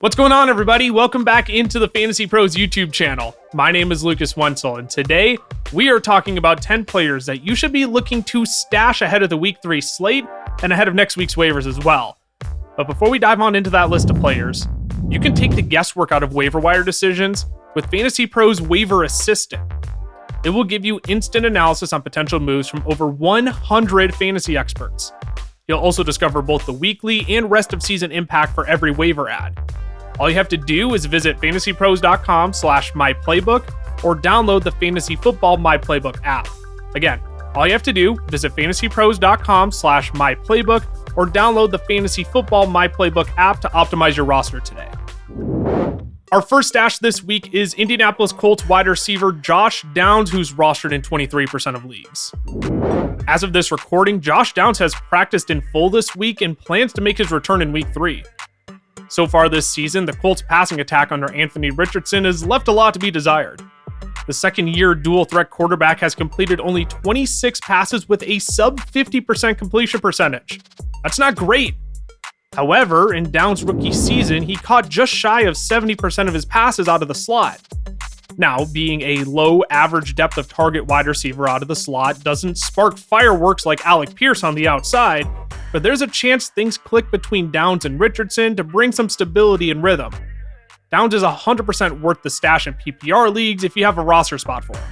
What's going on, everybody? Welcome back into the Fantasy Pros YouTube channel. My name is Lucas Wencl, and today we are talking about 10 players that you should be looking to stash ahead of the Week 3 slate and ahead of next week's waivers as well. But before we dive on into that list of players, you can take the guesswork out of waiver wire decisions with Fantasy Pros Waiver Assistant. It will give you instant analysis on potential moves from over 100 fantasy experts. You'll also discover both the weekly and rest of season impact for every waiver ad. All you have to do is visit fantasypros.com/myplaybook or download the Fantasy Football My Playbook app. Again, all you have to do, visit fantasypros.com/myplaybook or download the Fantasy Football My Playbook app to optimize your roster today. Our first stash this week is Indianapolis Colts wide receiver Josh Downs, who's rostered in 23% of leagues. As of this recording, Josh Downs has practiced in full this week and plans to make his return in Week 3. So far this season, the Colts passing attack under Anthony Richardson has left a lot to be desired. The second-year dual-threat quarterback has completed only 26 passes with a sub-50% completion percentage. That's not great. However, in Downs' rookie season, he caught just shy of 70% of his passes out of the slot. Now, being a low average depth of target wide receiver out of the slot doesn't spark fireworks like Alec Pierce on the outside, but there's a chance things click between Downs and Richardson to bring some stability and rhythm. Downs is 100% worth the stash in PPR leagues if you have a roster spot for him.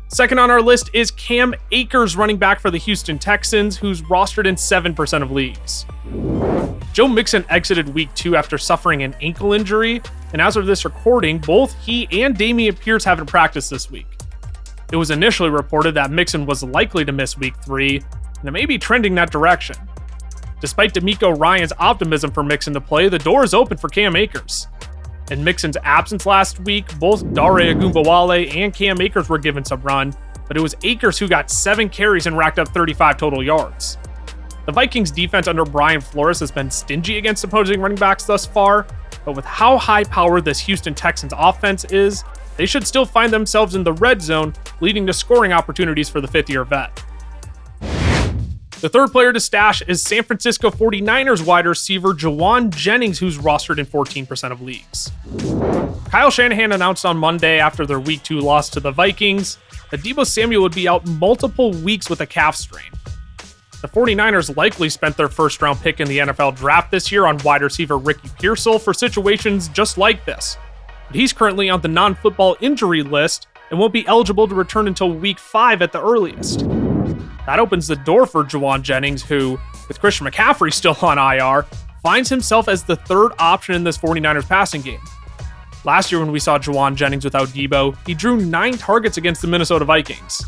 Second on our list is Cam Akers, running back for the Houston Texans, who's rostered in 7% of leagues. Joe Mixon exited Week 2 after suffering an ankle injury, and as of this recording, both he and Dameon Pierce haven't practiced this week. It was initially reported that Mixon was likely to miss Week 3, and it may be trending that direction. Despite DeMeco Ryans' optimism for Mixon to play, the door is open for Cam Akers. In Mixon's absence last week, both Dare Ogunbowale and Cam Akers were given some run, but it was Akers who got 7 carries and racked up 35 total yards. The Vikings defense under Brian Flores has been stingy against opposing running backs thus far, but with how high-powered this Houston Texans offense is, they should still find themselves in the red zone, leading to scoring opportunities for the fifth-year vet. The third player to stash is San Francisco 49ers wide receiver Jauan Jennings, who's rostered in 14% of leagues. Kyle Shanahan announced on Monday after their Week 2 loss to the Vikings that Deebo Samuel would be out multiple weeks with a calf strain. The 49ers likely spent their first-round pick in the NFL draft this year on wide receiver Ricky Pearsall for situations just like this, but he's currently on the non-football injury list and won't be eligible to return until Week 5 at the earliest. That opens the door for Jauan Jennings, who, with Christian McCaffrey still on IR, finds himself as the third option in this 49ers passing game. Last year when we saw Jauan Jennings without Deebo, he drew 9 targets against the Minnesota Vikings.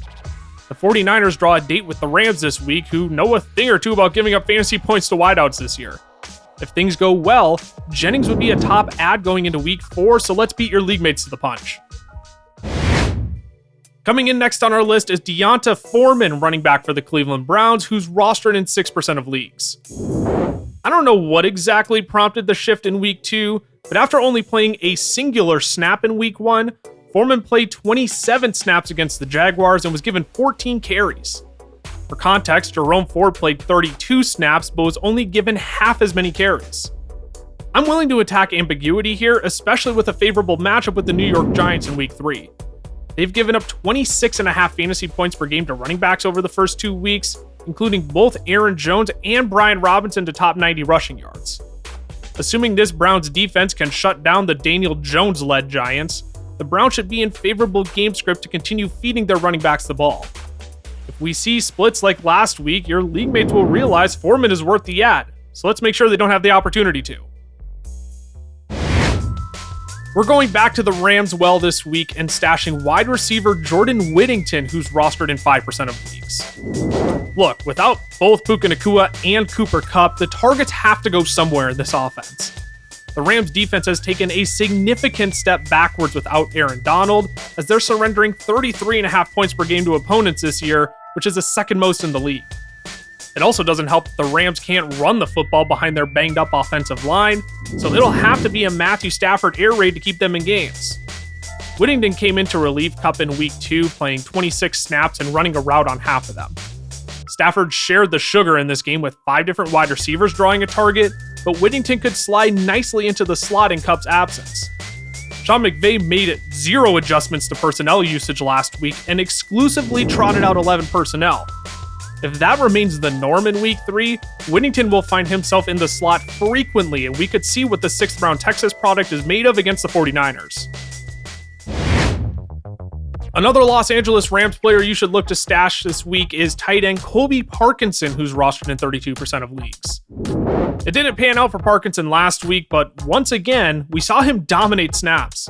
The 49ers draw a date with the Rams this week, who know a thing or two about giving up fantasy points to wideouts this year. If things go well, Jennings would be a top ad going into Week 4, so let's beat your league mates to the punch. Coming in next on our list is D'Onta Foreman, running back for the Cleveland Browns, who's rostered in 6% of leagues. I don't know what exactly prompted the shift in Week 2, but after only playing a singular snap in Week 1, Foreman played 27 snaps against the Jaguars and was given 14 carries. For context, Jerome Ford played 32 snaps, but was only given half as many carries. I'm willing to attack ambiguity here, especially with a favorable matchup with the New York Giants in Week 3. They've given up 26.5 fantasy points per game to running backs over the first 2 weeks, including both Aaron Jones and Brian Robinson to top 90 rushing yards. Assuming this Browns defense can shut down the Daniel Jones-led Giants, the Browns should be in favorable game script to continue feeding their running backs the ball. If we see splits like last week, your league mates will realize Foreman is worth the ad, so let's make sure they don't have the opportunity to. We're going back to the Rams well this week and stashing wide receiver Jordan Whittington, who's rostered in 5% of leagues. Look, without both Puka Nacua and Cooper Kupp, the targets have to go somewhere in this offense. The Rams defense has taken a significant step backwards without Aaron Donald, as they're surrendering 33.5 points per game to opponents this year, which is the second most in the league. It also doesn't help that the Rams can't run the football behind their banged-up offensive line, so it'll have to be a Matthew Stafford air raid to keep them in games. Whittington came in to relieve Kupp in Week 2, playing 26 snaps and running a route on half of them. Stafford shared the sugar in this game with 5 different wide receivers drawing a target, but Whittington could slide nicely into the slot in Kupp's absence. Sean McVay made 0 adjustments to personnel usage last week and exclusively trotted out 11 personnel. If that remains the norm in week 3, Whittington will find himself in the slot frequently, and we could see what the 6th round Texas product is made of against the 49ers. Another Los Angeles Rams player you should look to stash this week is tight end Colby Parkinson, who's rostered in 32% of leagues. It didn't pan out for Parkinson last week, but once again, we saw him dominate snaps.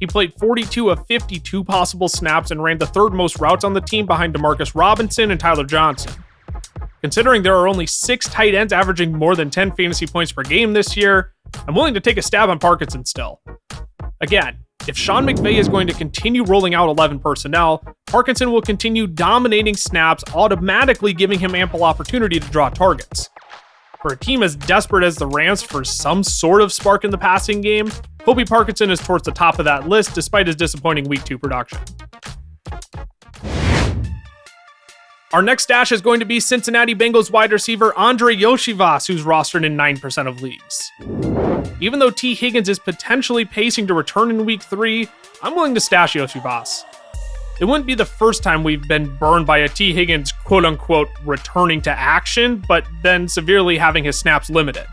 He played 42 of 52 possible snaps and ran the 3rd most routes on the team behind Demarcus Robinson and Tyler Johnson. Considering there are only 6 tight ends averaging more than 10 fantasy points per game this year, I'm willing to take a stab on Parkinson still. Again, if Sean McVay is going to continue rolling out 11 personnel, Parkinson will continue dominating snaps, automatically giving him ample opportunity to draw targets. For a team as desperate as the Rams for some sort of spark in the passing game, Colby Parkinson is towards the top of that list despite his disappointing Week 2 production. Our next stash is going to be Cincinnati Bengals wide receiver Andrei Iosivas, who's rostered in 9% of leagues. Even though T. Higgins is potentially pacing to return in Week 3, I'm willing to stash Iosivas. It wouldn't be the first time we've been burned by a T. Higgins quote-unquote returning to action, but then severely having his snaps limited.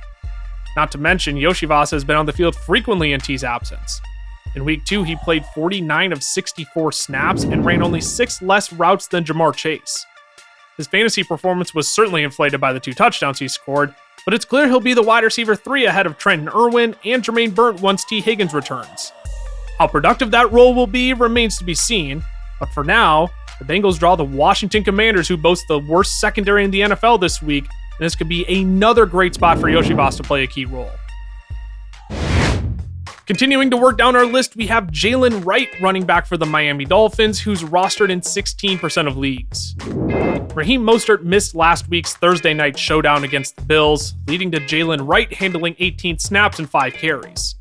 Not to mention, Iosivas has been on the field frequently in T's absence. In Week 2, he played 49 of 64 snaps and ran only 6 less routes than Jamar Chase. His fantasy performance was certainly inflated by the 2 touchdowns he scored, but it's clear he'll be the wide receiver 3 ahead of Trenton Irwin and Jermaine Burnt once T. Higgins returns. How productive that role will be remains to be seen, but for now, the Bengals draw the Washington Commanders, who boast the worst secondary in the NFL this week, and this could be another great spot for Iosivas to play a key role. Continuing to work down our list, we have Jaylen Wright, running back for the Miami Dolphins, who's rostered in 16% of leagues. Raheem Mostert missed last week's Thursday night showdown against the Bills, leading to Jaylen Wright handling 18 snaps and 5 carries.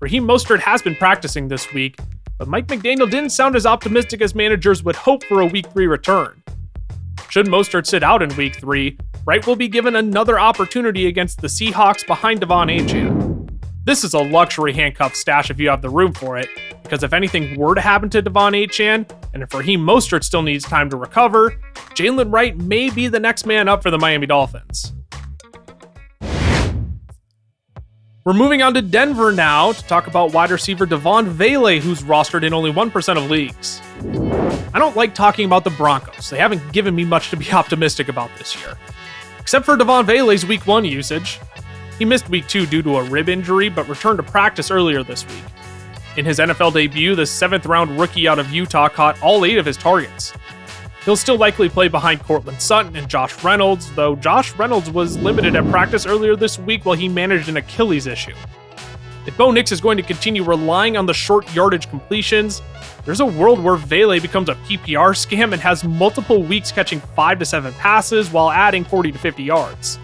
Raheem Mostert has been practicing this week, but Mike McDaniel didn't sound as optimistic as managers would hope for a Week 3 return. Should Mostert sit out in Week 3, Wright will be given another opportunity against the Seahawks behind Devaughn Vele. This is a luxury handcuff stash if you have the room for it, because if anything were to happen to Devaughn Vele, and if Raheem Mostert still needs time to recover, Jaylen Wright may be the next man up for the Miami Dolphins. We're moving on to Denver now to talk about wide receiver Devaughn Vele, who's rostered in only 1% of leagues. I don't like talking about the Broncos. They haven't given me much to be optimistic about this year. Except for Devaughn Vele's Week 1 usage. He missed Week 2 due to a rib injury, but returned to practice earlier this week. In his NFL debut, the 7th round rookie out of Utah caught all 8 of his targets. He'll still likely play behind Courtland Sutton and Josh Reynolds, though Josh Reynolds was limited at practice earlier this week while he managed an Achilles issue. If Bo Nix is going to continue relying on the short yardage completions, there's a world where Vele becomes a PPR scam and has multiple weeks catching 5 to 7 passes while adding 40 to 50 yards.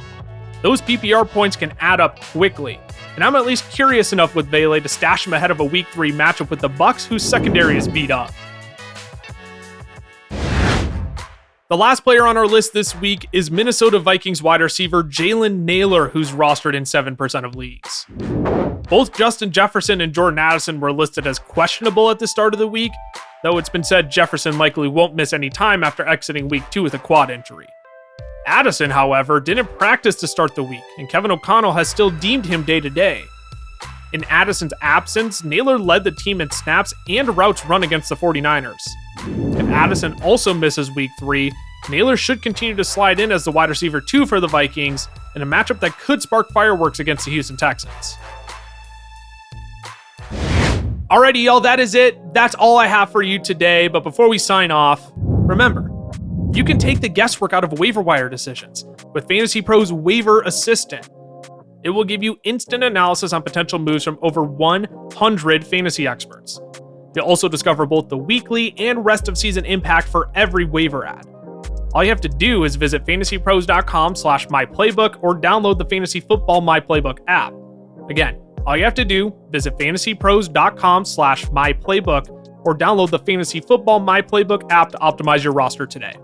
Those PPR points can add up quickly, and I'm at least curious enough with Vele to stash him ahead of a Week 3 matchup with the Bucs, whose secondary is beat up. The last player on our list this week is Minnesota Vikings wide receiver Jalen Nailor, who's rostered in 7% of leagues. Both Justin Jefferson and Jordan Addison were listed as questionable at the start of the week, though it's been said Jefferson likely won't miss any time after exiting Week 2 with a quad injury. Addison, however, didn't practice to start the week, and Kevin O'Connell has still deemed him day-to-day. In Addison's absence, Nailor led the team in snaps and routes run against the 49ers. If Addison also misses Week 3, Nailor should continue to slide in as the wide receiver 2 for the Vikings in a matchup that could spark fireworks against the Houston Texans. Alrighty, y'all, that is it. That's all I have for you today, but before we sign off, remember, you can take the guesswork out of waiver wire decisions with FantasyPros Waiver Assistant. It will give you instant analysis on potential moves from over 100 fantasy experts. You'll also discover both the weekly and rest of season impact for every waiver ad. All you have to do is visit fantasypros.com/myplaybook or download the Fantasy Football My Playbook app. Again, all you have to do, visit fantasypros.com/myplaybook or download the Fantasy Football My Playbook app to optimize your roster today.